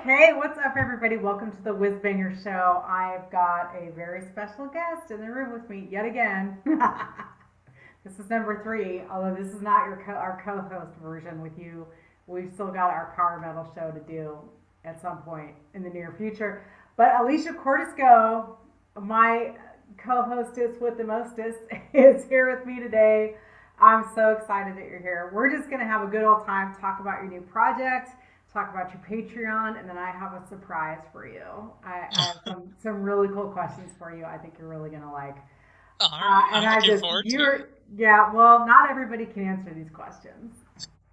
Okay, what's up, everybody? Welcome to the Whiz Banger Show. I've got a very special guest in the room with me yet again. This is number three, although this is not our co-host version with you. We've still got our power metal show to do at some point in the near future. But Alicia Cordisco, my co-hostess with the mostest, is here with me today. I'm so excited that you're here. We're just gonna have a good old time, talk about your new project, talk about your Patreon, and then I have a surprise for you. I have some really cool questions for you. I think you're really gonna like. All right, And I'm I looking just forward to you're yeah. Well, not everybody can answer these questions,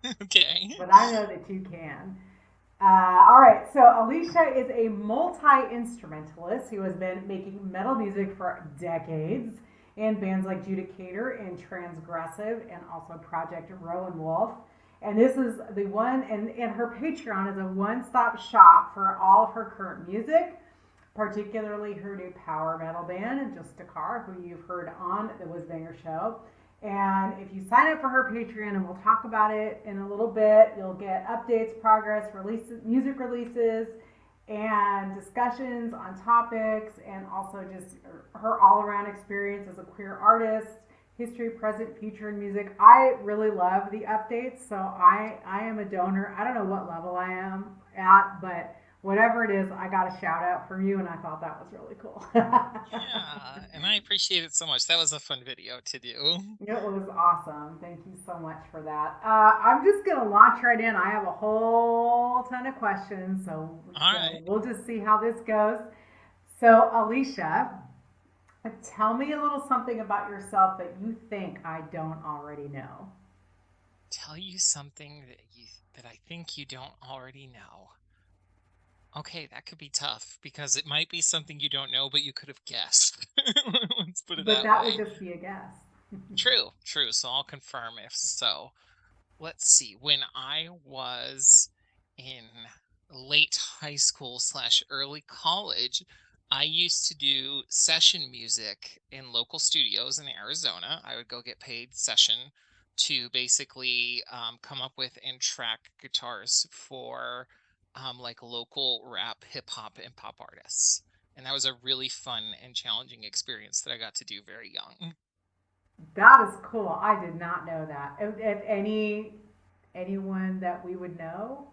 it. Okay. but I know that you can. All right, so Alicia is a multi instrumentalist who has been making metal music for decades in bands like Judicator and Transgressive and also Project Rowan Wolf. And this is the one, and her Patreon is a one stop shop for all of her current music, particularly her new power metal band, Just a Car, who you've heard on the Whizbanger Show. And if you sign up for her Patreon, and we'll talk about it in a little bit, you'll get updates, progress, releases, music releases, and discussions on topics, and also just her all around experience as a queer artist, history, present, future in music. I really love the updates, so I am a donor. I don't know what level I am at, but whatever it is, I got a shout out from you, and I thought that was really cool. Yeah, and I appreciate it so much. That was a fun video to do. It was awesome. Thank you so much for that. I'm just gonna launch right in. I have a whole ton of questions, so All so right. we'll just see how this goes. So, Alicia, tell me a little something about yourself that you think I don't already know. Tell you something that I think you don't already know. Okay, that could be tough because it might be something you don't know, but you could have guessed. Let's put it But that that would way. just be a guess. True, true. So I'll confirm if so. Let's see. When I was in late high school slash early college, I used to do session music in local studios in Arizona. I would go get paid session to basically come up with and track guitars for like local rap, hip hop, and pop artists. And that was a really fun and challenging experience that I got to do very young. That is cool. I did not know that. If anyone that we would know,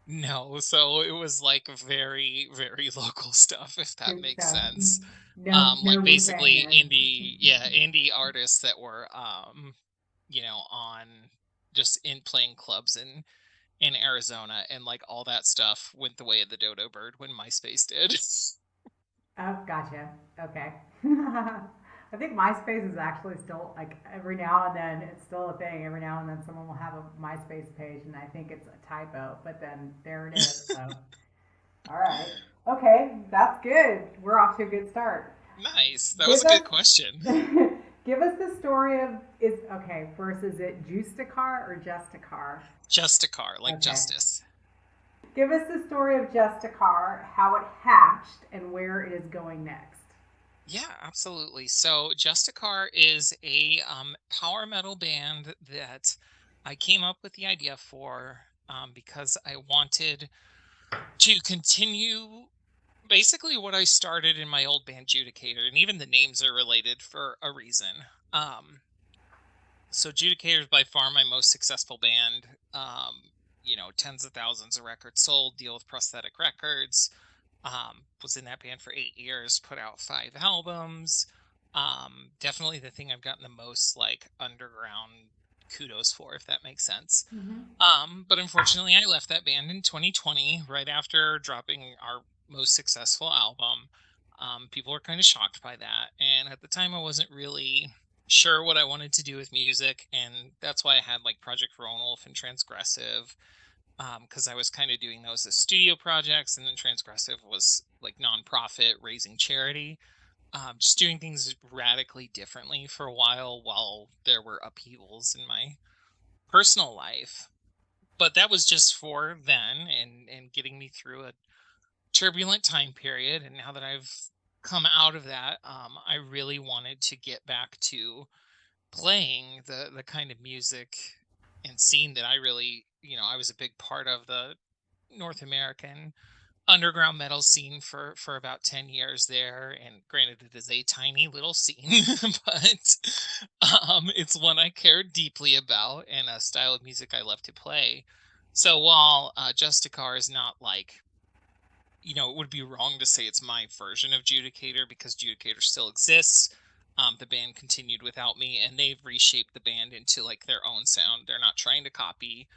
No, so it was like very, very local stuff, if that makes so sense. no Like Wu Tang basically then. indie artists that were on just in playing clubs in Arizona, and like all that stuff went the way of the dodo bird when MySpace did. Oh, gotcha. Okay. I think MySpace is actually still like every now and then it's still a thing. Every now and then someone will have a MySpace page, and I think it's a typo, but then there it is. So, all right. Okay, that's good. We're off to a good start. Nice. That was Give a good us question. give us the story of is okay. First, is it Juiced a Car or Just a Car? Just a car, like Okay. justice. Give us the story of Just a Car, how it hatched, and where it is going next. Yeah, absolutely. So Justicar is a power metal band that I came up with the idea for because I wanted to continue basically what I started in my old band Judicator, and even the names are related for a reason. Um, so Judicator is by far my most successful band. Tens of thousands of records sold, deal with prosthetic records. Was in that band for 8 years, put out 5 albums. Definitely the thing I've gotten the most like underground kudos for, if that makes sense. Mm-hmm. But unfortunately, I left that band in 2020, right after dropping our most successful album. People were kind of shocked by that, and at the time, I wasn't really sure what I wanted to do with music, and that's why I had like Project Rowan Wolf and Transgressive, because I was kind of doing those as studio projects, and then Transgressive was like nonprofit raising charity, just doing things radically differently for a while there were upheavals in my personal life. But that was just for then, and getting me through a turbulent time period. And now that I've come out of that, I really wanted to get back to playing the kind of music and scene that I really, I was a big part of the North American underground metal scene for about 10 years there, and granted it is a tiny little scene, but it's one I care deeply about and a style of music I love to play. So while Justicar is not like, it would be wrong to say it's my version of Judicator because Judicator still exists. The band continued without me, and they've reshaped the band into like their own sound. They're not trying to copy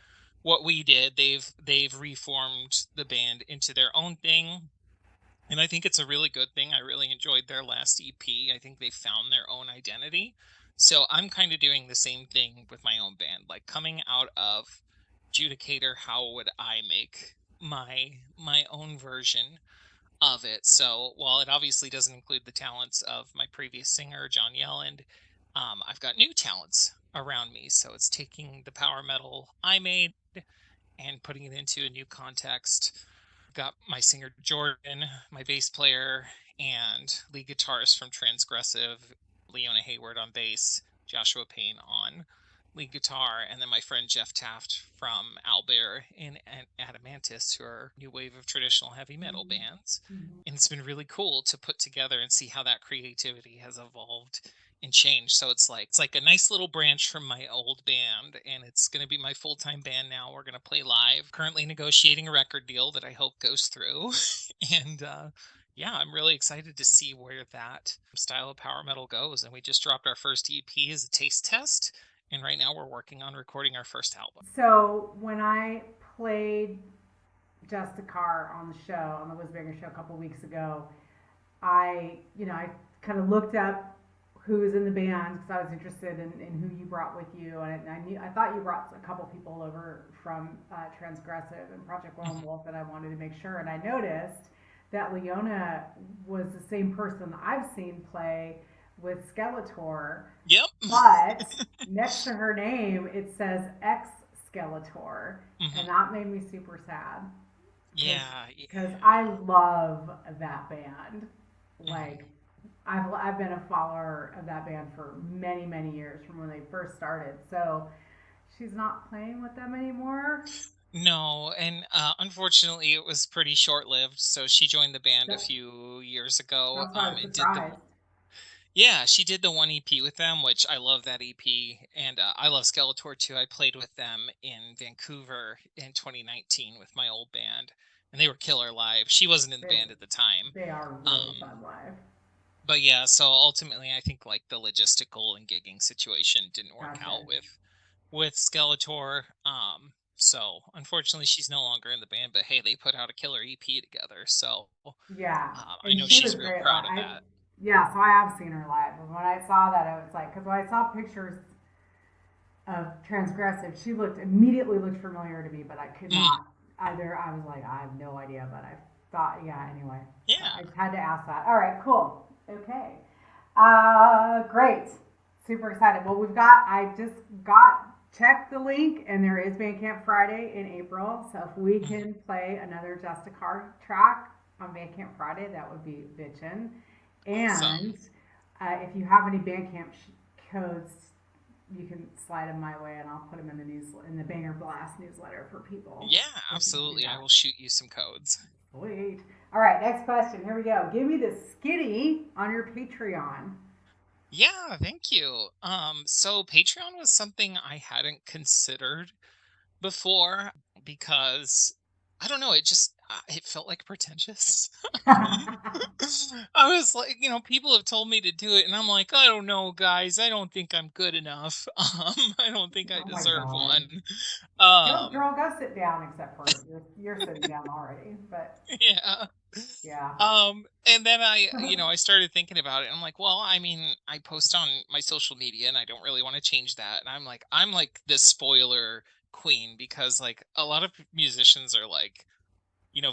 what we did. They've reformed the band into their own thing, and I think it's a really good thing. I really enjoyed their last EP. I think they found their own identity. So I'm kind of doing the same thing with my own band, like coming out of Judicator. How would I make my own version of it? So while it obviously doesn't include the talents of my previous singer, John Yelland, I've got new talents around me. So it's taking the power metal I made and putting it into a new context. Got my singer Jordan, my bass player, and lead guitarist from Transgressive, Leona Hayward on bass, Joshua Payne on lead guitar, and then my friend Jeff Taft from Owlbear and Adamantis, who are new wave of traditional heavy metal bands. Mhm. And it's been really cool to put together and see how that creativity has evolved and changed. So it's like a nice little branch from my old band, and it's going to be my full-time band now. We're going to play live. Currently negotiating a record deal that I hope goes through. And yeah, I'm really excited to see where that style of power metal goes. And we just dropped our first EP as a taste test, and right now we're working on recording our first album. So when I played Just a Car on the show, on the Wizbanger show a couple weeks ago, I kind of looked up who was in the band because I was interested in who you brought with you, and I thought you brought a couple people over from Transgressive and Project Lone Mhm. Wolf, and I wanted to make sure. And I noticed that Leona was the same person I've seen play with Skeletor, Yep. but next to her name it says ex Skeletor, and Hmm. that made me super sad because Yeah. I love that band. Like Mhm. I've been a follower of that band for many years from when they first started. So she's not playing with them anymore. No, and unfortunately, it was pretty short-lived. So she joined the band a That, few years ago. that's why I was And did the surprised. Yeah, she did the one EP with them, which I love that EP, and I love Skeletor too. I played with them in Vancouver in 2019 with my old band, and they were killer live. She wasn't in the They band at the time. they are really Um, fun live. but yeah, so ultimately, I think like the logistical and gigging situation didn't work Gotcha. out with Skeletor. So unfortunately, she's no longer in the band. But hey, they put out a killer EP together, so Yeah, I and know she was she's real great. proud of that. Yeah, so I have seen her live, and when I saw that, I was like, because when I saw pictures of Transgressive, she immediately looked familiar to me, but I could Mm, not either. I was like, I have no idea, but I thought, yeah. Anyway, so yeah. I just had to ask that. All right, cool. Okay, great. Super excited. Well, I just got checked the link, and there is Bandcamp Friday in April. So if we Mhm. can play another Just a Car track on Bandcamp Friday, that would be bitchin'. Awesome. And if you have any Bandcamp codes, you can slide them my way, and I'll put them in the Banger Blast newsletter for people Yeah, if you do absolutely. I that. will shoot you some codes. Sweet. All right, next question. Here we go. Give me the skitty on your Patreon. Yeah, thank you. So Patreon was something I hadn't considered before because I don't know, it felt like pretentious. I was like, people have told me to do it, and I'm like, I don't know, guys. I don't think I'm good enough. I don't think I Oh my deserve god. one. Go, Um, girl, go sit down. Except for you're sitting down already. But yeah. yeah. And then I started thinking about it. And I'm like, well, I mean, I post on my social media and I don't really want to change that. And I'm like this spoiler queen because like a lot of musicians are like,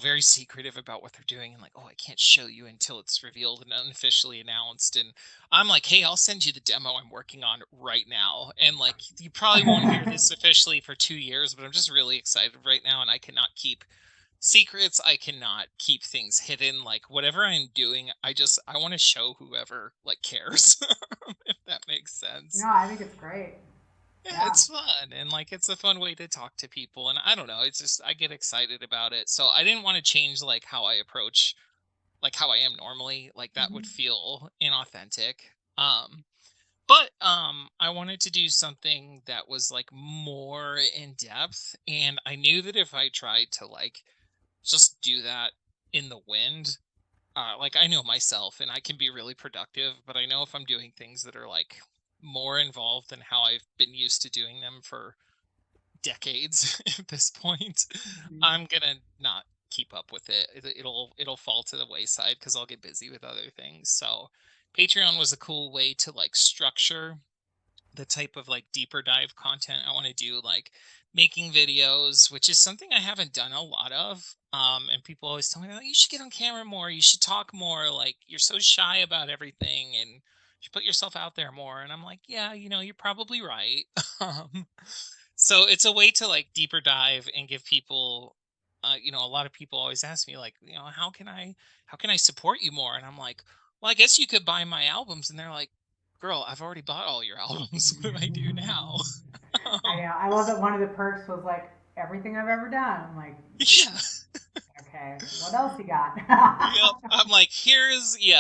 very secretive about what they're doing and like, oh, I can't show you until it's revealed and unofficially announced. And I'm like, hey, I'll send you the demo I'm working on right now. And like, you probably won't hear this officially for 2 years, but I'm just really excited right now. And I cannot keep secrets. I cannot keep things hidden. Like whatever I'm doing, I want to show whoever like cares, if that makes No, sense. I think it's great. Yeah, Yeah. it's fun and like it's a fun way to talk to people and I don't know, it's just I get excited about it. So I didn't want to change like how I approach like how I am normally. Like that would Mhm. feel inauthentic. But I wanted to do something that was like more in depth and I knew that if I tried to like just do that in the wind, like I know myself and I can be really productive, but I know if I'm doing things that are like more involved than how I've been used to doing them for decades at this point, Mhm. I'm gonna not keep up with it. It'll fall to the wayside because I'll get busy with other things. So Patreon was a cool way to like structure the type of like deeper dive content I want to do, like making videos, which is something I haven't done a lot of. And people always tell me, oh, you should get on camera more, you should talk more, like you're so shy about everything and you should put yourself out there more. And I'm like, yeah, you're probably right. um, so it's a way to like deeper dive and give people a lot of people always ask me like, how can I support you more? And I'm like, well, I guess you could buy my albums. And they're like, girl, I've already bought all your albums. What do I do now? I um, know. I love that one of the perks was like everything I've ever done. I'm like, yeah. okay, what else you got? Yep. I'm like,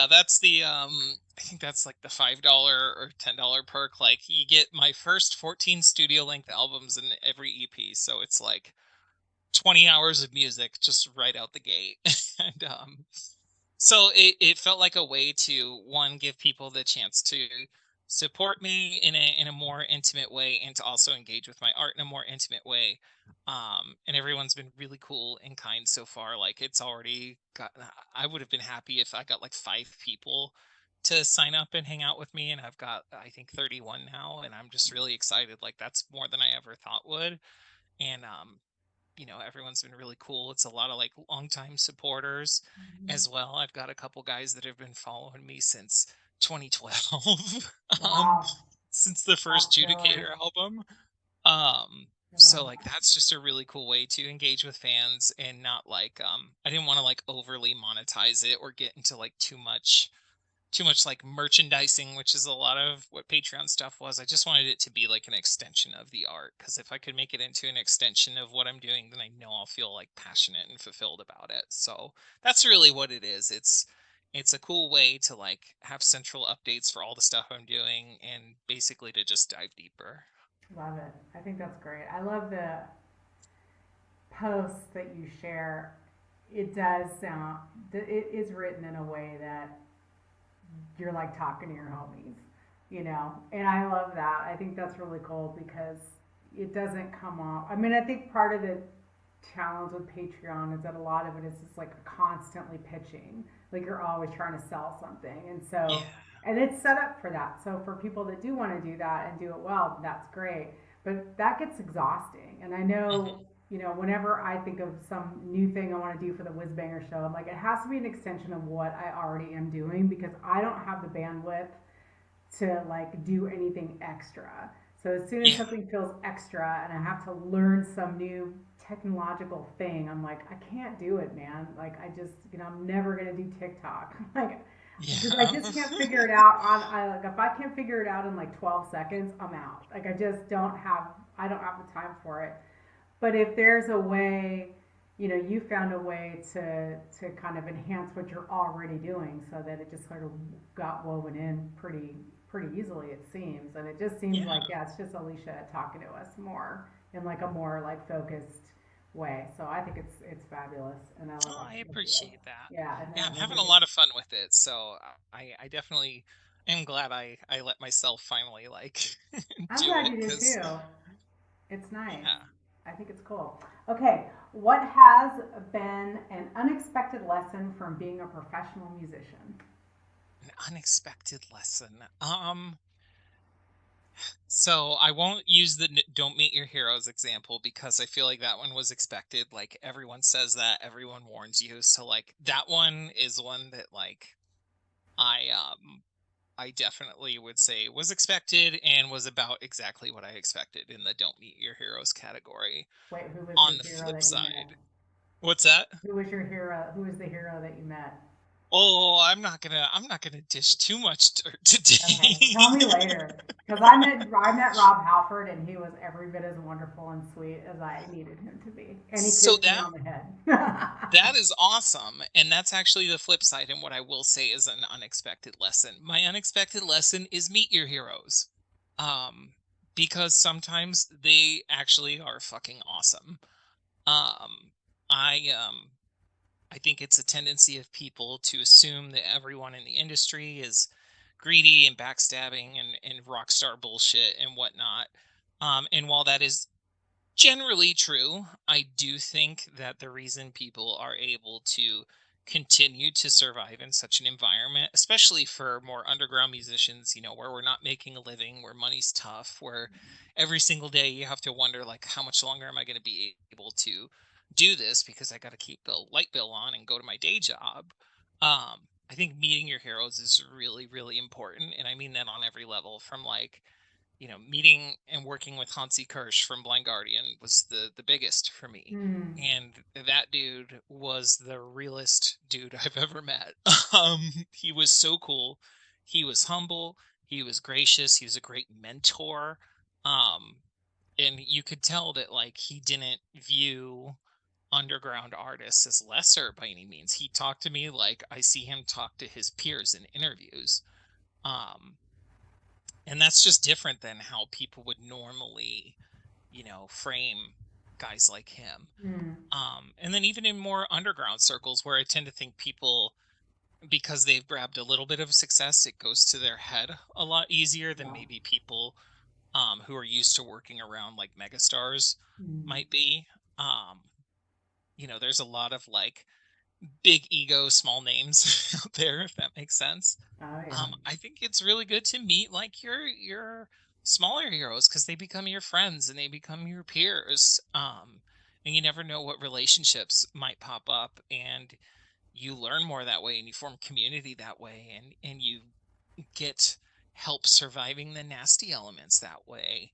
that's the I think that's like the $5 or $10 perk. Like you get my first 14 studio length albums in every EP. So it's like 20 hours of music just right out the gate. And so it felt like a way to one give people the chance to support me in a more intimate way and to also engage with my art in a more intimate way. And everyone's been really cool and kind so far. Like it's already got I would have been happy if I got like 5 people to sign up and hang out with me, and I've got I think 31 now, and I'm just really excited. Like that's more than I ever thought would. And everyone's been really cool. It's a lot of like longtime supporters as well. I've got a couple guys that have been following me since 2012, um, Wow, since the first that's killer. Judicator album. Um, I love so like that. that's just a really cool way to engage with fans and not like I didn't want to like overly monetize it or get into like too much like merchandising, which is a lot of what Patreon stuff was. I just wanted it to be like an extension of the art because if I could make it into an extension of what I'm doing, then I know I'll feel like passionate and fulfilled about it. So that's really what it is. It's a cool way to like have central updates for all the stuff I'm doing and basically to just dive deeper. Love it. I think that's great. I love the posts that you share. It does sound, it is written in a way that you're like talking to your homies, and I love that. I think that's really cool because it doesn't come off. I mean, I think part of the challenge with Patreon is that a lot of it is just like constantly pitching. Like you're always trying to sell something. Yeah. And it's set up for that. So for people that do want to do that and do it well, that's great. But that gets exhausting. And I know, Hmm. whenever I think of some new thing I want to do for the Whiz Banger show, I'm like, it has to be an extension of what I already am doing because I don't have the bandwidth to like do anything extra. So as soon as Yeah. something feels extra and I have to learn some new technological thing, I'm like, I can't do it, man. Like I just, I'm never gonna do TikTok. Like because I Yeah. just can't figure it out like if I can't figure it out in like 12 seconds, I'm out. Like I don't have the time for it. But if there's a way, you found a way to kind of enhance what you're already doing so that it just sort of got woven in pretty easily, it seems. And it just seems like, Yeah. yeah, it's just Alicia talking to us more in like a more like focused way. So I think it's fabulous, and I love Oh, I working with you. appreciate that. Yeah, Yeah, no, I'm we're having a gonna. lot of fun with it. So I definitely am glad I let myself finally like I'm do glad it you did because too. It's nice. yeah, I think it's cool. Okay, what has been an unexpected lesson from being a professional musician? an unexpected lesson. So I won't use the don't meet your heroes example because I feel like that one was expected. Like everyone says that, everyone warns you. So like that one is one that like I I definitely would say was expected and was about exactly what I expected in the don't meet your heroes category. Wait, who was the On the hero flip that you met? side, what's that? Who was your hero? Who was the hero that you met? Oh, I'm not gonna dish too much dirt Okay, tell me today. later. Because I met Rob Halford and he was every bit as wonderful and sweet as I needed him to be. And he So kissed me that on the head. that is awesome. And that's actually the flip side. And what I will say is an unexpected lesson. My unexpected lesson is meet your heroes. Um, because sometimes they actually are fucking awesome. Um, I think it's a tendency of people to assume that everyone in the industry is greedy and backstabbing and rock star bullshit and whatnot. And while that is generally true, I do think that the reason people are able to continue to survive in such an environment, especially for more underground musicians, where we're not making a living, where money's tough, where every single day you have to wonder, like, how much longer am I going to be able to do this because I got to keep the light bill on and go to my day job. I think meeting your heroes is really, really important. And I mean that on every level, from like, meeting and working with Hansi Kirsch from Blind Guardian was the biggest for me. Hmm. And that dude was the realest dude I've ever met. He was so cool. He was humble. He was gracious. He was a great mentor. Um, and you could tell that like he didn't view underground artists as lesser by any means. He talked to me like I see him talk to his peers in interviews. Um, and that's just different than how people would normally, frame guys like him. Hmm. And then even in more underground circles where I tend to think people, because they've grabbed a little bit of success, it goes to their head a lot easier than Yeah. maybe people who are used to working around like megastars Hmm. might be. Um, there's a lot of like big ego, small names out there, if that makes sense. Oh, yeah. I think it's really good to meet like your smaller heroes because they become your friends and they become your peers. And you never know what relationships might pop up, and you learn more that way, and you form community that way, and you get help surviving the nasty elements that way.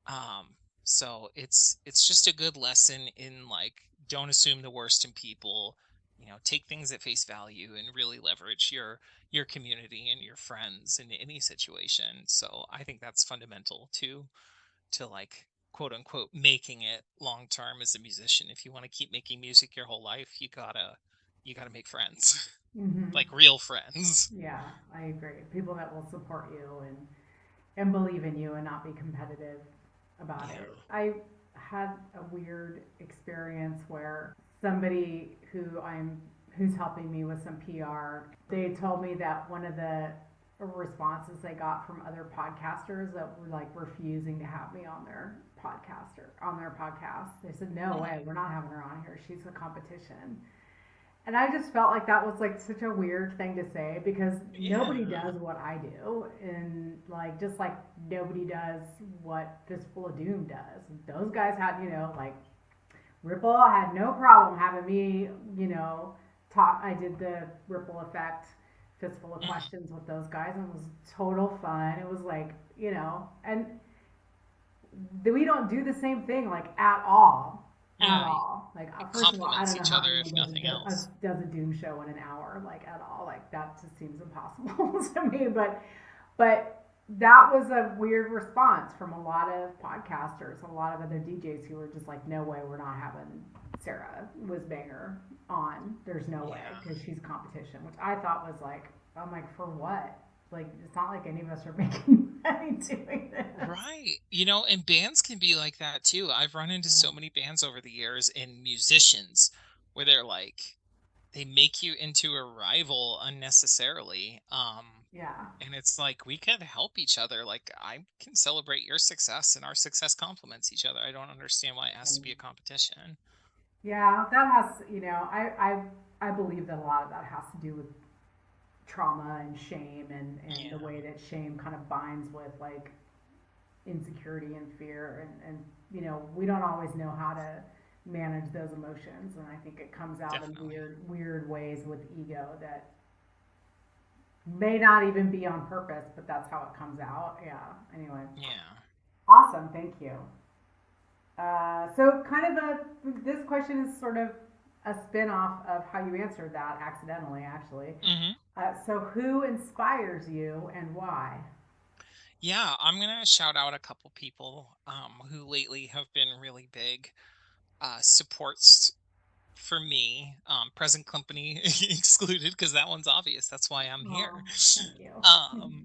um so it's just a good lesson in like, don't assume the worst in people. Take things at face value and really leverage your community and your friends in any situation. So I think that's fundamental to like, quote unquote, making it long term as a musician. If you want to keep making music your whole life, you gotta make friends. Hmm. Like real friends. Yeah, I agree. People that will support you and believe in you and not be competitive about Yeah. it. I had a weird experience where somebody who's helping me with some PR, they told me that one of the responses they got from other podcasters that were like refusing to have me on their podcast. They said, "No way, Mhm. we're not having her on here. She's a competition." And I just felt like that was like such a weird thing to say because nobody Yeah. does what I do. And like, just like nobody does what Fistful of Doom does. Those guys had, like Ripple had no problem having me, talk. I did the Ripple Effect Fistful of Mhm. Questions with those guys and it was total fun. It was like, and we don't do the same thing like at all. At Yeah. all. Like, It first of all, I complements don't know each how other anyone if nothing else. does a Doom show in an hour, like at all. Like that just seems impossible to me. But that was a weird response from a lot of podcasters, a lot of other DJs who were just like, no way, we're not having Sarah was banger on. There's no way Yeah. because she's competition, which I thought was like, I'm like, for what? Like, it's not like any of us are making money doing this. Right. And bands can be like that too. I've run into Yeah. so many bands over the years and musicians where they're like, they make you into a rival unnecessarily. Yeah. And it's like, we can help each other. Like, I can celebrate your success and our success complements each other. I don't understand why it has to be a competition. Yeah, that has, I believe that a lot of that has to do with trauma and shame and the Yeah, way that shame kind of binds with like insecurity and fear and we don't always know how to manage those emotions and I think it comes out in definitely. weird ways with ego that may not even be on purpose, but that's how it comes out. Yeah. Anyway, Yeah. awesome. Thank you. So kind of this question is sort of a spin-off of how you answered that accidentally, actually. Hmm. So who inspires you and why? Yeah, I'm gonna shout out a couple people who lately have been really big supports for me, present company excluded, because that one's obvious. That's why I'm Oh, here. thank you.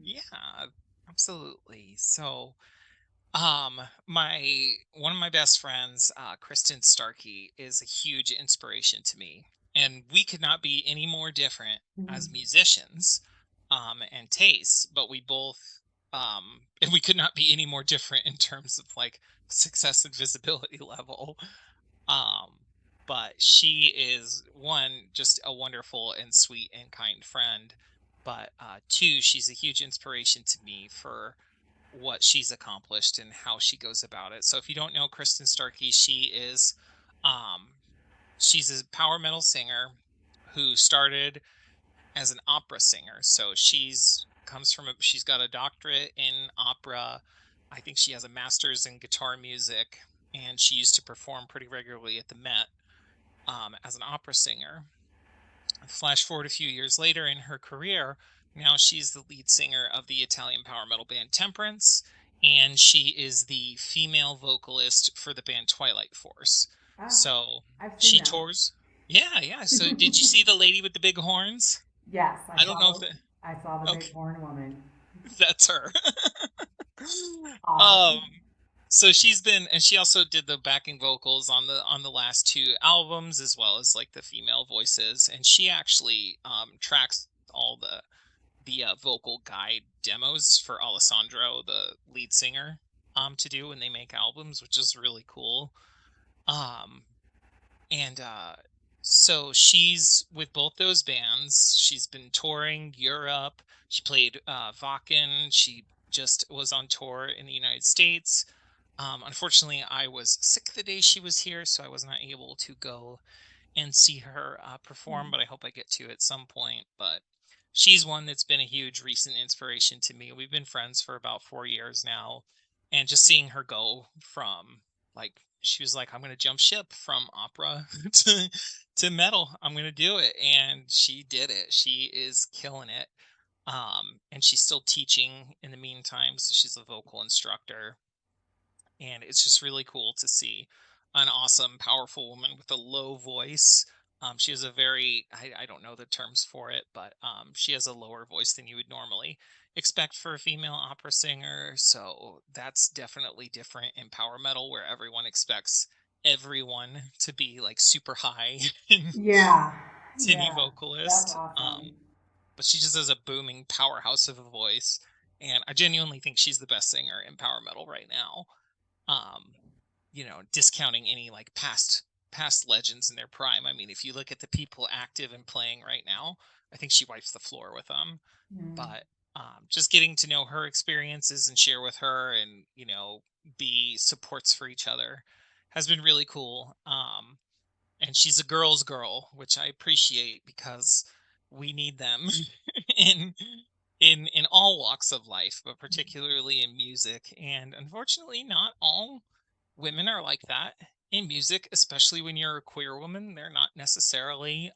Yeah, absolutely. So, my one of my best friends, Kristen Starkey, is a huge inspiration to me, and we could not be any more different as Mhm. musicians, and tastes, but we both, and we could not be any more different in terms of like success and visibility level. Um, but she is one, just a wonderful and sweet and kind friend. But two, she's a huge inspiration to me for what she's accomplished and how she goes about it. So if you don't know Kristen Starkey, um she's a power metal singer who started as an opera singer. So she's got a doctorate in opera. I think she has a master's in guitar music, and she used to perform pretty regularly at the Met as an opera singer. Flash forward a few years later in her career, now she's the lead singer of the Italian power metal band Temperance, and she is the female vocalist for the band Twilight Force. Ah, So I've seen she them. tours. Yeah, yeah. So did you see the lady with the big horns? Yes, I don't know if that. I saw the Okay, big horn woman. that's her. um, Awesome. so she's been, and she also did the backing vocals on the last two albums, as well as like the female voices, and she actually tracks all the vocal guide demos for Alessandro, the lead singer, to do when they make albums, which is really cool. Um, and so she's with both those bands. She's been touring Europe. She played Wacken. She just was on tour in the United States. Unfortunately, I was sick the day she was here, so I was not able to go and see her perform, but I hope I get to at some point. But she's one that's been a huge recent inspiration to me. We've been friends for about 4 years now, and just seeing her go from like she was like, I'm gonna jump ship from opera to metal. I'm gonna do it, and she did it. She is killing it. And she's still teaching in the meantime, so she's a vocal instructor, and it's just really cool to see an awesome, powerful woman with a low voice. She has a very, I don't know the terms for it, but she has a lower voice than you would normally expect for a female opera singer. So that's definitely different in power metal, where everyone expects everyone to be like super high and Yeah, tinny yeah, that's vocalist. awesome. But she just has a booming powerhouse of a voice. And I genuinely think she's the best singer in power metal right now. um Discounting any like past legends in their prime. I mean, if you look at the people active and playing right now, I think she wipes the floor with them. Mm. But just getting to know her experiences and share with her, and be supports for each other, has been really cool. And she's a girl's girl, which I appreciate, because we need them in in all walks of life, but particularly in music. And unfortunately, not all women are like that in music, especially when you're a queer woman. They're not necessarily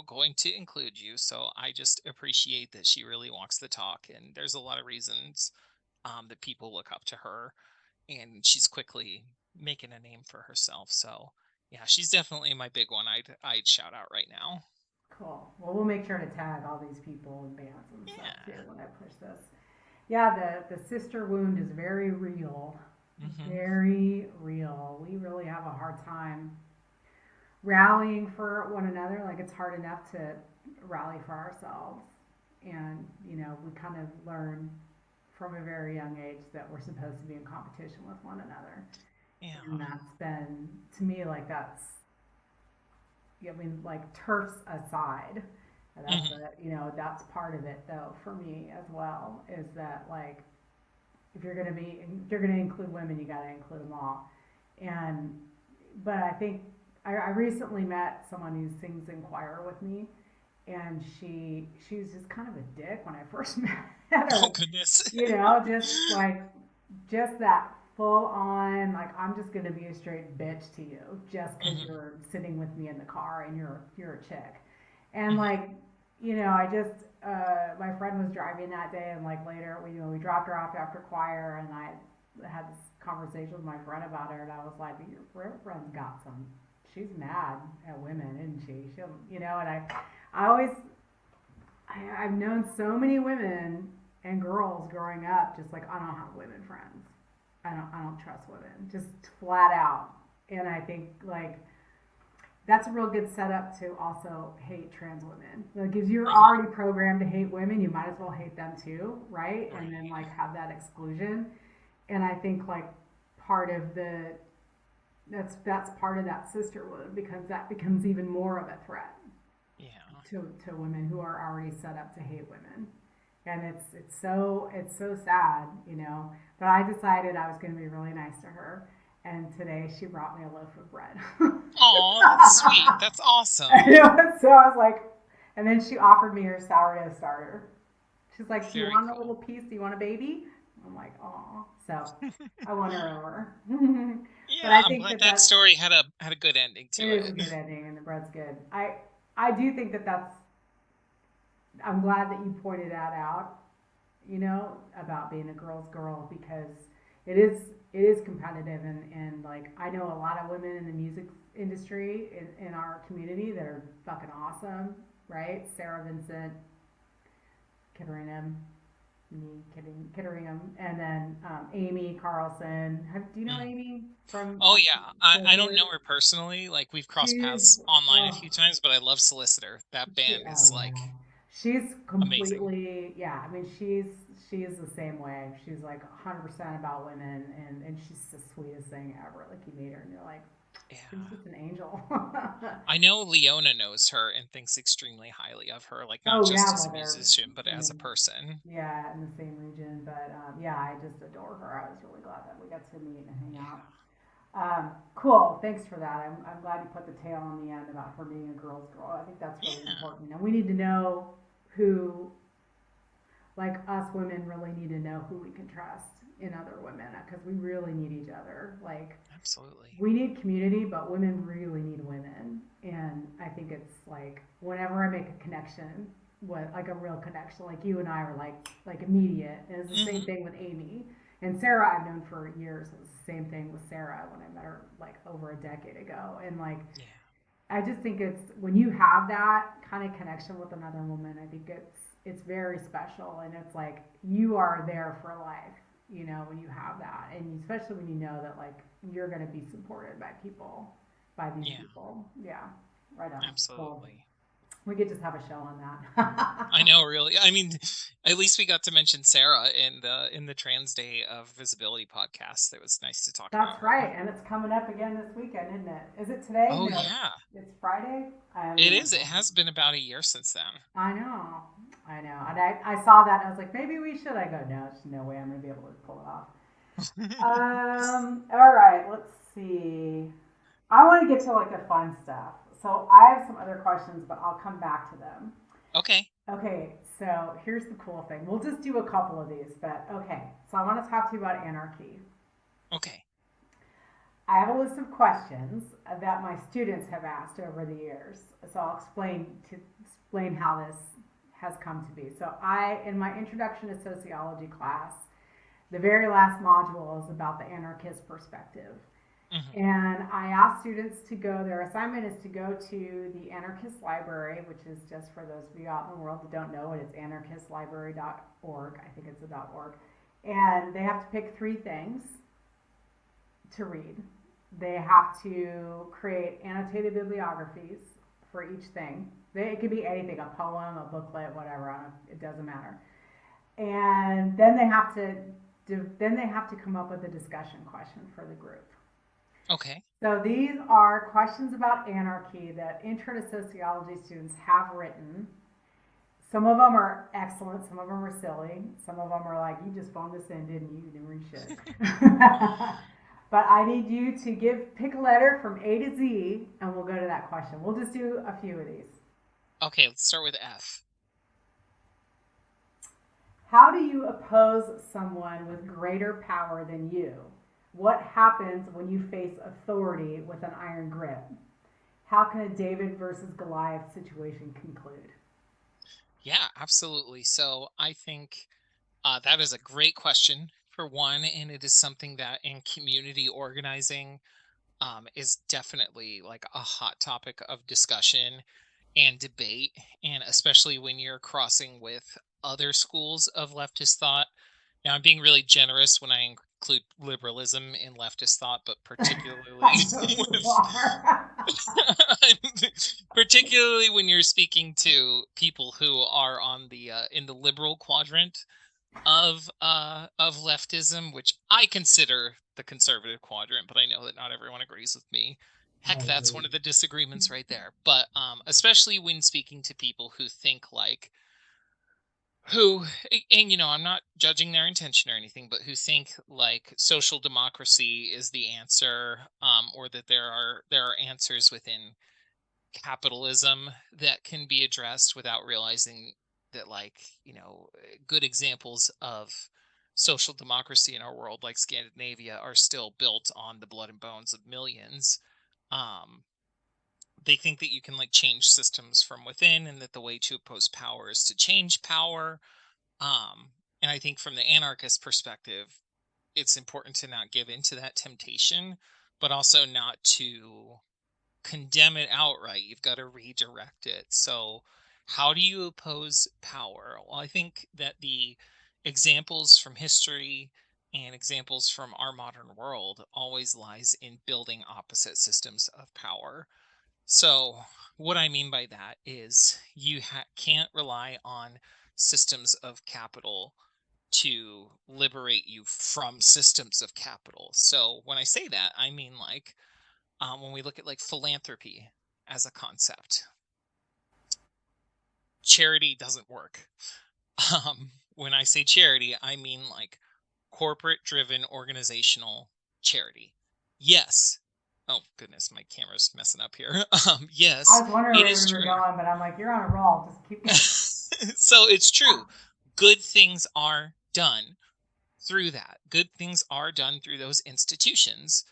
going to include you. So I just appreciate that she really walks the talk, and there's a lot of reasons that people look up to her, and she's quickly making a name for herself. So yeah, she's definitely my big one. I'd shout out right now. Cool. Well, we'll make sure to tag all these people and bands and stuff too Yeah. when I push this. Yeah, the sister wound is very real. Hmm. Very real. We really have a hard time rallying for one another. Like it's hard enough to rally for ourselves. And, we kind of learn from a very young age that we're supposed to be in competition with one another. And Yeah. that's been, to me, like I mean, like turfs aside, Hmm. that's part of it though for me as well, is that like if you're gonna include women, you gotta include them all. And but I think I recently met someone who sings in choir with me, and she was just kind of a dick when I first met Oh her. goodness. Just like just that. full on, like, I'm just gonna be a straight bitch to you just because Hmm. you're sitting with me in the car and you're a chick. And Hmm. like, I just my friend was driving that day, and like later we dropped her off after choir, and I had this conversation with my friend about her, and I was like, your friend's got some. She's mad at women, isn't she? She'll, and I always I've known so many women and girls growing up, just like, I don't have women friends. I don't trust women, just flat out. And I think like that's a real good setup to also hate trans women. Like if you're Hmm. already programmed to hate women, you might as well hate them too, right? And then Right. like have that exclusion. And I think like part of the that's part of that sisterhood, because that becomes even more of a threat Yeah. to women who are already set up to hate women. And it's so sad, But I decided I was going to be really nice to her, and today she brought me a loaf of bread. Oh, that's sweet. That's awesome. So I was like, and then she offered me her sourdough starter. She's like, "Do you Very want a little cool. piece? Do you want a baby?" I'm like, "Oh." So I won her over. But Yeah, I I'm think glad that that that story had a good ending it to is a it. good ending, and the bread's good. I do think that that's. I'm glad that you pointed that out, about being a girl's girl, because it is it is competitive, and like I know a lot of women in the music industry in our community that are fucking awesome, right? Sarah Vincent, Kitteringham, me kidding, Kitteringham, and then Amy Carlson. Do you know Mm. Amy from Oh yeah, I don't know Solicitor? her personally. Like we've crossed She's paths online a oh, few times, but I love Solicitor. That band is yeah. like She's amazing. completely, yeah. I mean, she's the same way. She's like 100% about women, and she's the sweetest thing ever. Like you meet her, and you're like, she's Yeah. just an angel. I know Leona knows her and thinks extremely highly of her, like not Oh just yeah, as a well they're musician, but in as the a person. yeah, in the same region. But yeah, I just adore her. I was really glad that we got to meet and hang out. Yeah. Cool. Thanks for that. I'm glad you put the tail on the end about her being a girl's girl. I think that's really Yeah. important, and we need to know who, like us women, really need to know who we can trust in other women, because we really need each other. Like Absolutely. we need community, but women really need women. And I think it's like whenever I make a connection, what like a real connection, like you and I are like immediate. And it's the same Hmm. thing with Amy and Sarah. I've known for years. It was the same thing with Sarah when I met her like over a decade ago. And like Yeah. I just think it's when you have that kind of connection with another woman, I think it's very special, and it's like you are there for life, when you have that, and especially when you know that like you're going to be supported by these Yeah. people. Yeah, right on. Well, Absolutely. we could just have a show on that. I know, really. I mean, at least we got to mention Sarah in the Trans Day of Visibility podcast. It was nice to talk about That's her. right, and it's coming up again this weekend, isn't it? Is it today? Oh No, yeah, it's Friday. I don't it even is. It know. has been about a year since then. I know. I know. And I saw that and I was like, maybe we should. I go, no, there's no way I'm going to be able to pull it off. All right, let's see. I want to get to like the fun stuff. So I have some other questions, but I'll come back to them. Okay. Okay, so here's the cool thing. We'll just do a couple of these, but okay. So I want to talk to you about anarchy. Okay. I have a list of questions that my students have asked over the years. So I'll explain how this has come to be. So in my introduction to sociology class, the very last module is about the anarchist perspective. Hmm. And I asked students to go, their assignment is to go to the anarchist library, which is just for those of you out in the world that don't know it, it's anarchistlibrary.org. I think it's a .org. And they have to pick three things to read. They have to create annotated bibliographies for each thing. It could be anything, a poem, a booklet, whatever, it doesn't matter. And then they have to come up with a discussion question for the group. Okay. So these are questions about anarchy that intro to sociology students have written. Some of them are excellent, some of them are silly, some of them are like, you just phoned this in, didn't you? You didn't read shit. But I need you to pick a letter from A to Z, and we'll go to that question. We'll just do a few of these. Okay. Let's start with F. How do you oppose someone with greater power than you? What happens when you face authority with an iron grip? How can a David versus Goliath situation conclude? Yeah, absolutely. So I think that is a great question for one, and it is something that in community organizing is definitely like a hot topic of discussion and debate, and especially when you're crossing with other schools of leftist thought. Now, I'm being really generous when I include liberalism in leftist thought, but I particularly know you with are. particularly when you're speaking to people who are on the in the liberal quadrant of leftism, which I consider the conservative quadrant, but I know that not everyone agrees with me. I Heck, that's agree. one of the disagreements right there. But especially when speaking to people who think like and I'm not judging their intention or anything, but who think like social democracy is the answer, or that there are answers within capitalism that can be addressed without realizing that, like, good examples of social democracy in our world, like Scandinavia, are still built on the blood and bones of millions. um they think that you can like change systems from within, and that the way to oppose power is to change power. And I think from the anarchist perspective, it's important to not give into that temptation, but also not to condemn it outright. You've got to redirect it. So, how do you oppose power? Well, I think that the examples from history and examples from our modern world always lies in building opposite systems of power. So, what I mean by that is you can't rely on systems of capital to liberate you from systems of capital. So, when I say that, I mean like when we look at like philanthropy as a concept, charity doesn't work. When I say charity, I mean like corporate driven organizational charity. Yes. Oh goodness, my camera's messing up here. I Yes, was wondering it where is we were true. going, but I'm like, you're on a roll. Just keep going. So it's true. Good things are done through that. Good things are done through those institutions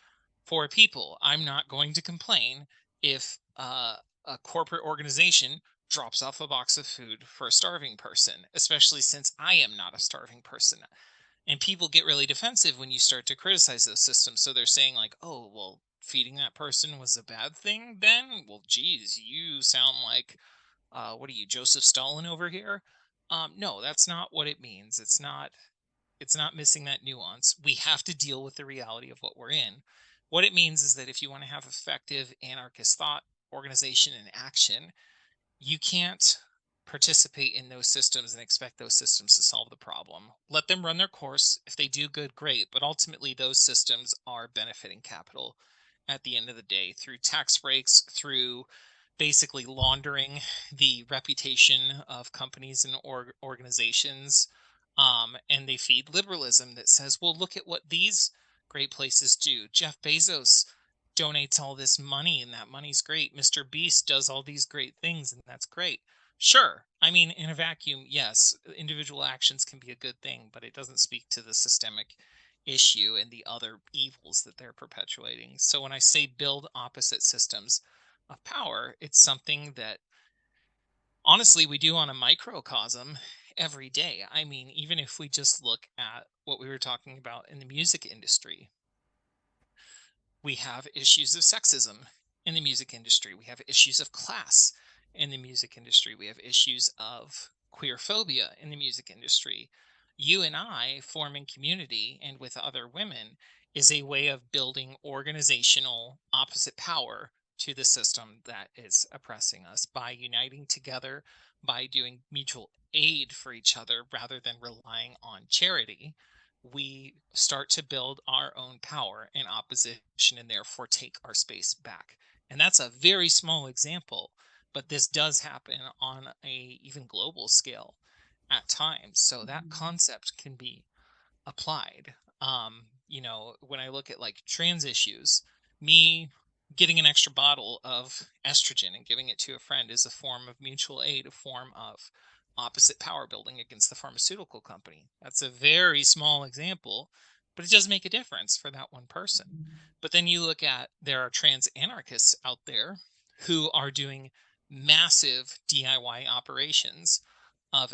for people. I'm not going to complain if a corporate organization drops off a box of food for a starving person, especially since I am not a starving person. And people get really defensive when you start to criticize those systems. So they're saying, like, oh, well, feeding that person was a bad thing then? Well, geez, you sound like, what are you, Joseph Stalin over here? No, that's not what it means. It's not missing that nuance. We have to deal with the reality of what we're in. What it means is that if you want to have effective anarchist thought, organization, and action, you can't participate in those systems and expect those systems to solve the problem. Let them run their course. If they do good, great. But ultimately, those systems are benefiting capital at the end of the day through tax breaks, through basically laundering the reputation of companies and organizations. And they feed liberalism that says, well, look at what these great places do. Jeff Bezos donates all this money, and that money's great. Mr. Beast does all these great things, and that's great. Sure. I mean, in a vacuum, yes, individual actions can be a good thing, but it doesn't speak to the systemic issue and the other evils that they're perpetuating. So when I say build opposite systems of power, it's something that honestly we do on a microcosm every day. I mean, even if we just look at what we were talking about in the music industry, we have issues of sexism in the music industry. We have issues of class in the music industry. We have issues of queer phobia in the music industry. You and I forming community and with other women is a way of building organizational opposite power to the system that is oppressing us by uniting together, by doing mutual aid for each other rather than relying on charity. We start to build our own power and opposition and therefore take our space back. And that's a very small example, but this does happen on a even global scale at times. So that concept can be applied. When I look at like trans issues, me getting an extra bottle of estrogen and giving it to a friend is a form of mutual aid, a form of opposite power building against the pharmaceutical company. That's a very small example, but it does make a difference for that one person. But then you look at, there are trans anarchists out there who are doing massive DIY operations of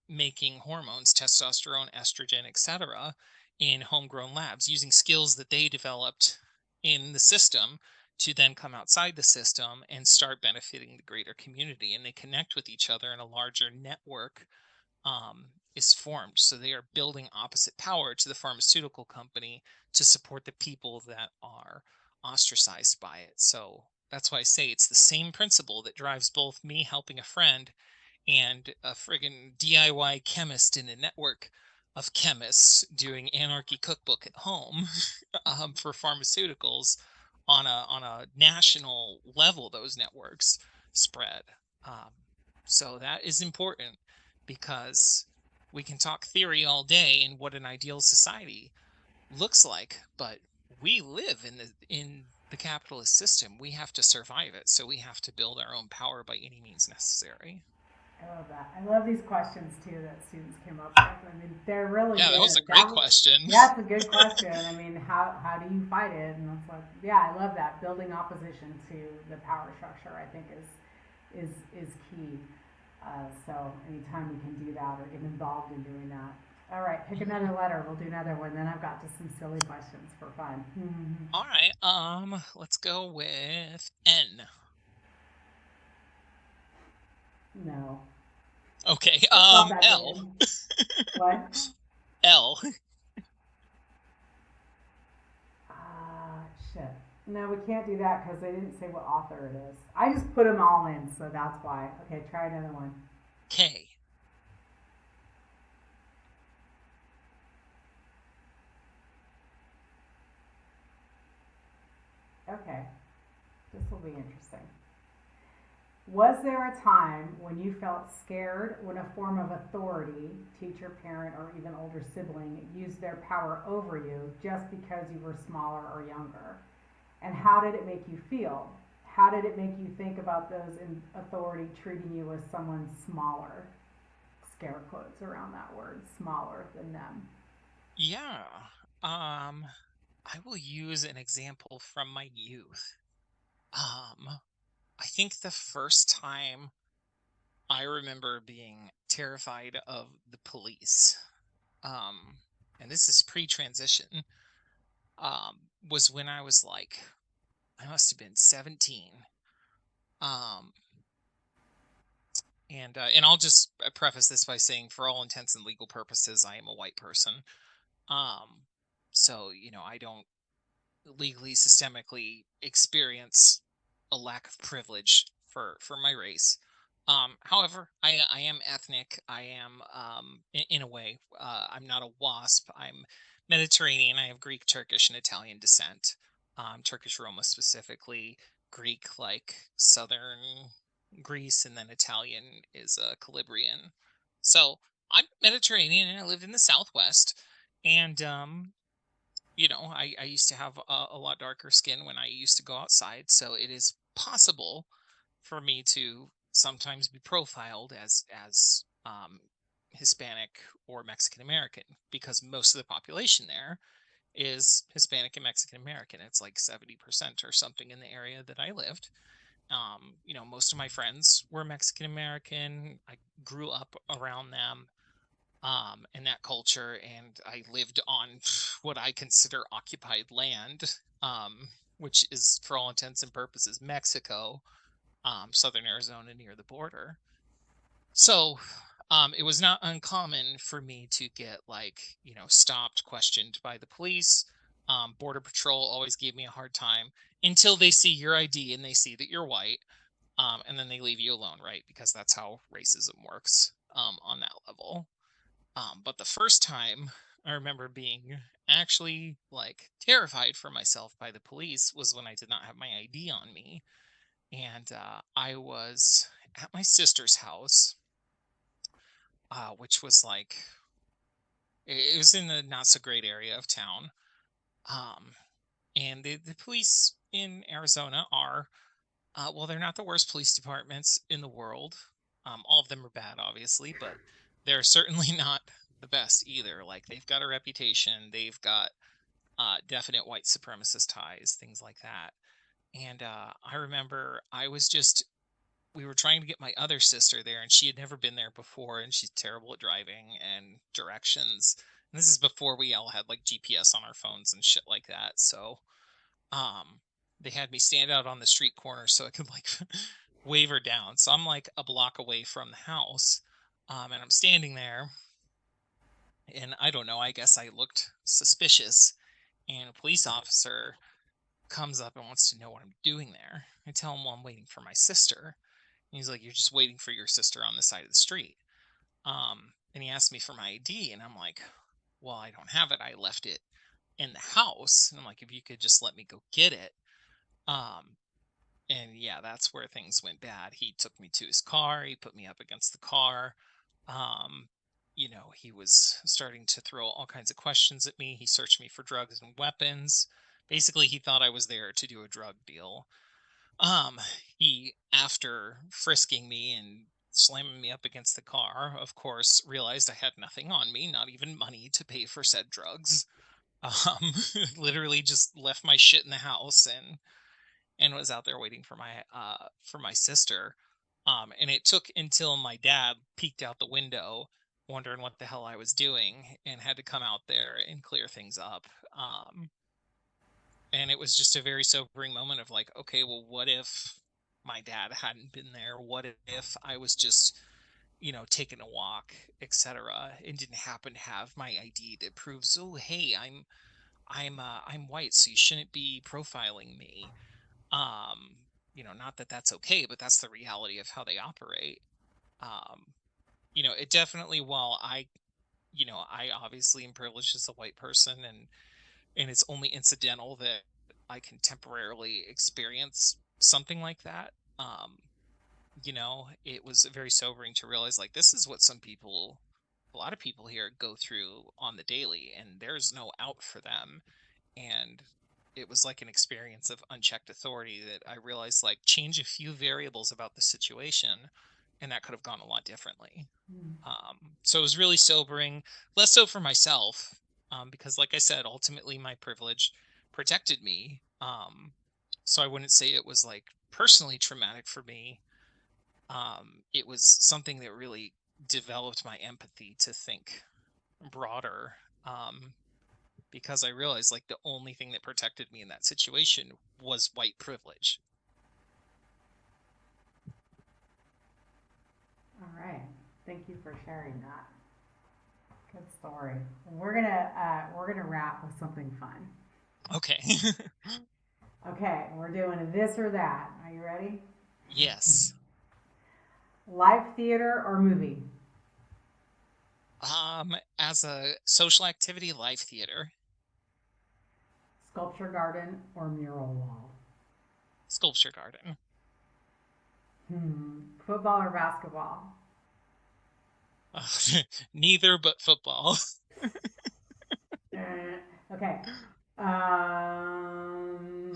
making hormones, testosterone, estrogen, etc., in homegrown labs using skills that they developed in the system to then come outside the system and start benefiting the greater community. And they connect with each other, and a larger network is formed. So they are building opposite power to the pharmaceutical company to support the people that are ostracized by it. So that's why I say it's the same principle that drives both me helping a friend and a friggin' DIY chemist in a network of chemists doing anarchy cookbook at home for pharmaceuticals on a national level. Those networks spread. Um, so that is important, because we can talk theory all day and what an ideal society looks like, but we live in the capitalist system. We have to survive it, so we have to build our own power by any means necessary. I love that. I love these questions too that students came up with. I mean, they're really Yeah, that was a good. great question. Yeah, it's a good question. I mean, how do you fight it? And it's like, yeah, I love that. Building opposition to the power structure, I think, is key. So anytime we can do that or get involved in doing that. All right, pick another letter. We'll do another one. Then I've got just some silly questions for fun. All right, let's go with N. No, Okay, it's not that L. good. What? L. Ah, shit. No, we can't do that because they didn't say what author it is. I just put them all in, so that's why. Okay, try another one. K. Okay, this will be interesting. Was there a time when you felt scared when a form of authority, teacher, parent, or even older sibling, used their power over you just because you were smaller or younger? And how did it make you feel? How did it make you think about those in authority treating you as someone smaller? Scare quotes around that word, smaller than them. Yeah. I will use an example from my youth. I think the first time I remember being terrified of the police, um, and this is pre-transition, was when I was like, I must have been 17. Um, and I'll just preface this by saying, for all intents and legal purposes, I am a white person. Um, so I don't legally, systemically experience a lack of privilege for my race. However, I am ethnic. I am, in a way, I'm not a WASP. I'm Mediterranean. I have Greek, Turkish, and Italian descent. Turkish Roma specifically, Greek like southern Greece, and then Italian is Calabrian. So I'm Mediterranean, and I lived in the Southwest. And I used to have a lot darker skin when I used to go outside, so it is possible for me to sometimes be profiled as Hispanic or Mexican American, because most of the population there is Hispanic and Mexican American. It's like 70% or something in the area that I lived. Most of my friends were Mexican American. I grew up around them, and that culture, and I lived on what I consider occupied land, which is, for all intents and purposes, Mexico, southern Arizona near the border. So it was not uncommon for me to get, like, stopped, questioned by the police. Border Patrol always gave me a hard time until they see your ID and they see that you're white, and then they leave you alone, right? Because that's how racism works on that level. But the first time I remember being actually, like, terrified for myself by the police was when I did not have my ID on me. And I was at my sister's house, which was like, it was in the not so great area of town. Um, and the police in Arizona are, well, they're not the worst police departments in the world. All of them are bad, obviously, but they're certainly not the best either. Like, they've got a reputation, they've got definite white supremacist ties, things like that. And I remember we were trying to get my other sister there, and she had never been there before, and she's terrible at driving and directions. And this is before we all had like GPS on our phones and shit like that. So um they had me stand out on the street corner so I could like wave her down. So I'm like a block away from the house. And I'm standing there, and I don't know, I guess I looked suspicious, and a police officer comes up and wants to know what I'm doing there. I tell him, well, I'm waiting for my sister. And he's like, you're just waiting for your sister on the side of the street. And he asked me for my ID, and I'm like, well, I don't have it. I left it in the house. And I'm like, if you could just let me go get it. Um, and yeah, that's where things went bad. He took me to his car. He put me up against the car. Um, he was starting to throw all kinds of questions at me. He searched me for drugs and weapons. Basically, he thought I was there to do a drug deal. Um, he, after frisking me and slamming me up against the car, of course, realized I had nothing on me, not even money to pay for said drugs. Um, literally just left my shit in the house and was out there waiting for my sister. And it took until my dad peeked out the window, wondering what the hell I was doing, and had to come out there and clear things up. And it was just a very sobering moment of like, okay, well, what if my dad hadn't been there? What if I was just, taking a walk, etc., and didn't happen to have my ID that proves, oh, hey, I'm white, so you shouldn't be profiling me. um Not that that's okay, but that's the reality of how they operate. um it definitely, while I obviously am privileged as a white person, and it's only incidental that I can temporarily experience something like that. It was very sobering to realize, like, this is what a lot of people here go through on the daily, and there's no out for them. And it was like an experience of unchecked authority that I realized, like, change a few variables about the situation, and that could have gone a lot differently. Mm. So it was really sobering, less so for myself, because, like I said, ultimately my privilege protected me. So I wouldn't say it was like personally traumatic for me. It was something that really developed my empathy to think broader. Because I realized, like, the only thing that protected me in that situation was white privilege. All right. Thank you for sharing that. Good story. We're gonna wrap with something fun. Okay. Okay, we're doing this or that. Are you ready? Yes. Live theater or movie? As a social activity, live theater. Sculpture garden or mural wall? Sculpture garden. Football or basketball? Neither, but football. Okay. Um,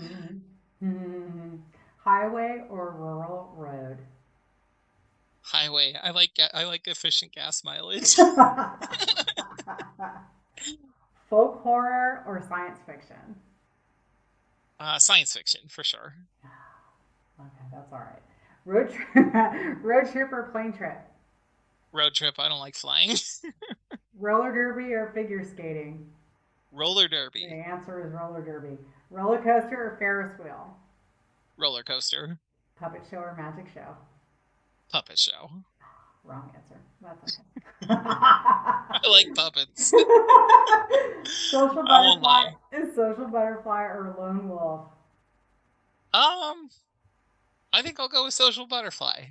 highway or rural road? Highway. I like efficient gas mileage. Folk horror or science fiction? Science fiction for sure. Okay, that's all right. Road trip, road trip or plane trip? Road trip. I don't like flying. Roller derby or figure skating? Roller The derby. answer is roller derby. Roller coaster or Ferris wheel? Roller coaster. Puppet show or magic show? Puppet show. Wrong answer. That's I like puppets. okay. Social I won't butterfly lie. is social butterfly or lone wolf? Um, I think I'll go with social butterfly.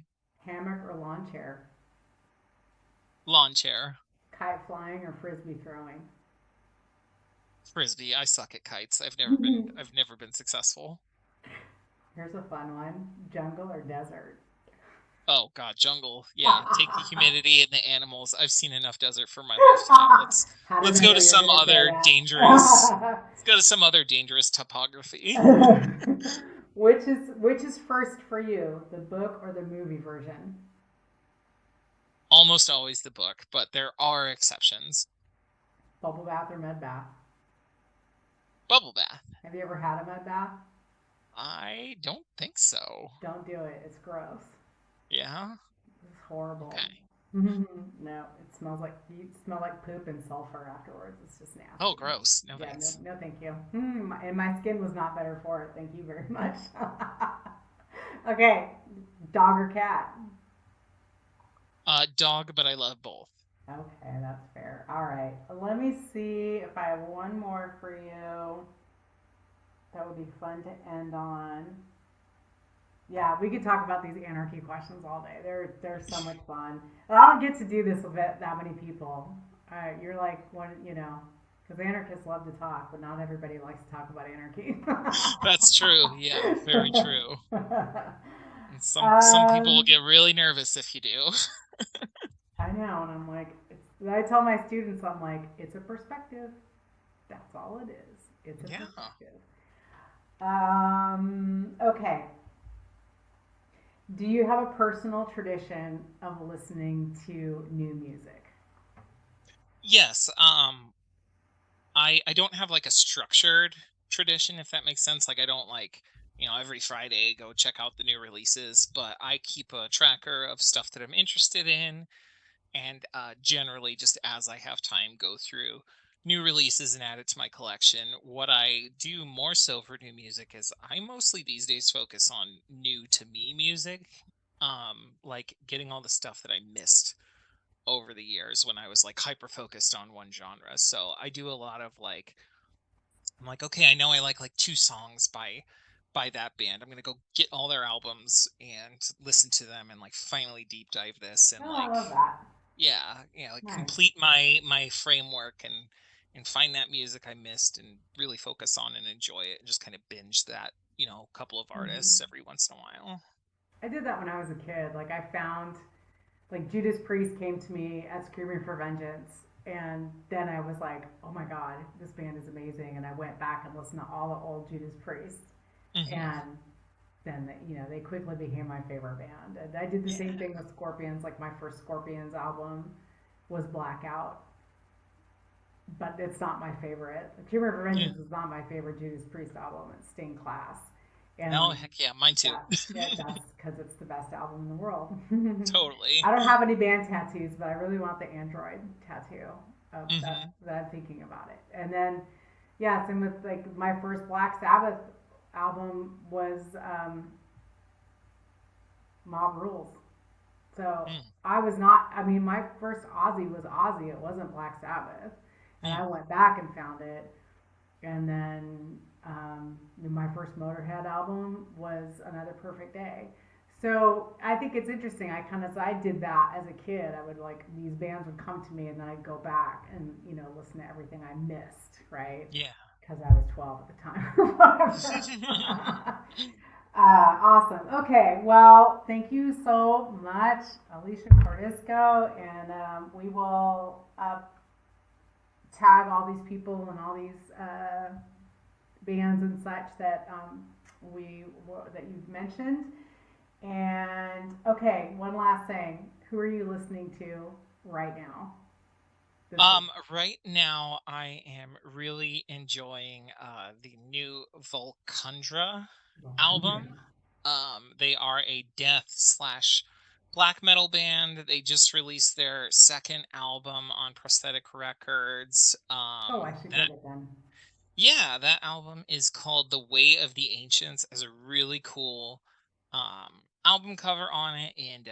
Hammock or lawn chair? Lawn chair. Kite flying or frisbee throwing? Frisbee. I suck at kites. I've never been successful. Here's a fun one. Jungle or desert? Oh God, jungle. Yeah, take the humidity and the animals. I've seen enough desert for my lifetime. How did Let's I go know to you were some going to say other that? dangerous. Let's go to some other dangerous topography. Which is first for you, the book or the movie version? almost always the book, but there are exceptions. Bubble bath or med bath? Bubble bath. Have you ever had a med bath? I don't think so. Don't do it. It's gross. Yeah. It's horrible. Okay. No, it smells like you smell like poop and sulfur afterwards. It's just Oh, nasty. gross. No Yeah, no, thanks. no, thank you. And my skin was not better for it. Thank you very much. Okay, dog or cat? Dog, but I love both. Okay, that's fair. All right, let me see if I have one more for you. That would be fun to end on. Yeah, we could talk about these anarchy questions all day. They're so much fun. And I don't get to do this with that many people. You're like one, because anarchists love to talk, but not everybody likes to talk about anarchy. That's true. Yeah, very true. And some people will um, get really nervous if you do. I know, and I'm like, I tell my students, I'm like, it's a perspective. That's all it is. It's a Yeah. perspective. Okay. Do you have a personal tradition of listening to new music? Yes. I don't have like a structured tradition, if that makes sense. Like I don't like, every Friday go check out the new releases, but I keep a tracker of stuff that I'm interested in, and generally just as I have time go through new releases and add it to my collection. What I do more so for new music is I mostly these days focus on new to me music, like getting all the stuff that I missed over the years when I was like hyper focused on one genre. So I do a lot of like, I'm like, okay, I know I like two songs by that band. I'm gonna go get all their albums and listen to them and like finally deep dive this and Oh, I like, love that. yeah, like Nice. complete my framework and find that music I missed and really focus on and enjoy it and just kind of binge that, couple of artists Hmm. every once in a while. I did that when I was a kid. Like, I found, like, Judas Priest came to me at Screaming for Vengeance. And then I was like, oh my God, this band is amazing. And I went back and listened to all the old Judas Priest. Hmm. And then, they quickly became my favorite band. And I did the same Yeah. thing with Scorpions. Like, my first Scorpions album was Blackout, but it's not my favorite. Cure for Yeah. Vengeance is not my favorite Judas Priest album. It's Stained Class, and Oh like heck yeah, mine too. that's because it's the best album in the world. Totally. I don't have any band tattoos, but I really want the Android tattoo of that. Hmm. That I'm thinking about it. And then, yeah, same with like my first Black Sabbath album was Mob Rules. So Mm, I was not. I mean, my first Ozzy was Ozzy. It wasn't Black Sabbath, and I mm. went back and found it. And then my first Motorhead album was Another Perfect Day. So I think it's interesting. I did that as a kid. I would like these bands would come to me, and then I'd go back and listen to everything I missed, right? Yeah. Because I was 12 at the time or whatever. Awesome. Okay. Well, thank you so much, Alicia Cordisco, and we will tag all these people and all these bands and such that that you've mentioned. And okay, one last thing. Who are you listening to right now? This week. Right now I am really enjoying the new Volcundra album. They are a death slash black metal band. They just released their second album on Prosthetic Records. Oh, I should That get it then. Yeah, that album is called The Way of the Ancients. Has a really cool album cover on it, and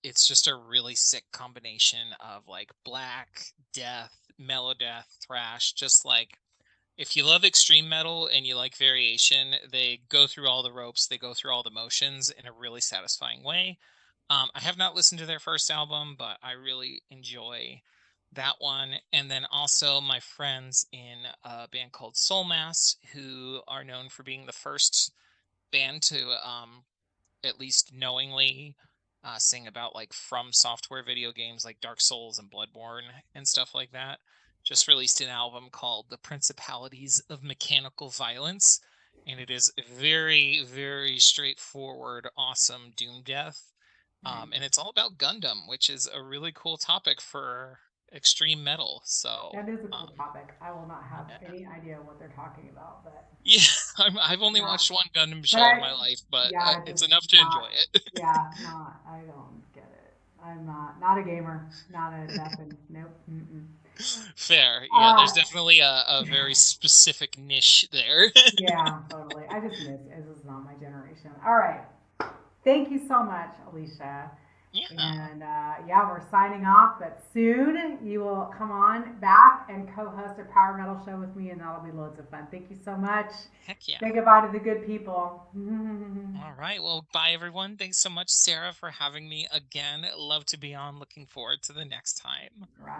it's just a really sick combination of like black, death, melodeath, thrash, just like if you love extreme metal and you like variation, they go through all the ropes, they go through all the motions in a really satisfying way. I have not listened to their first album, but I really enjoy that one. And then also my friends in a band called Soul Mass, who are known for being the first band to at least knowingly sing about like from software video games like Dark Souls and Bloodborne and stuff like that. Just released an album called The Principalities of Mechanical Violence. And it is very, very straightforward, awesome Doom Death Right. And it's all about Gundam, which is a really cool topic for extreme metal. So, That is a cool topic. I will not have yeah, any idea what they're talking about, but yeah, I've only yeah. watched one Gundam But show in my life, but yeah, it's just enough to enjoy not, it. yeah, not, I don't get it. I'm not a gamer, not a nothing, nope, mm-mm. Fair, yeah. Uh, There's definitely a very specific niche there. yeah, totally. I just miss it. This is not my generation. All right. Thank you so much, Alicia. Yeah, And yeah, we're signing off, but soon you will come on back and co host a power metal show with me, and that'll be loads of fun. Thank you so much. heck yeah. Say goodbye to the good people. All right. Well, bye everyone. Thanks so much, Sarah, for having me again. Love to be on. Looking forward to the next time. Right.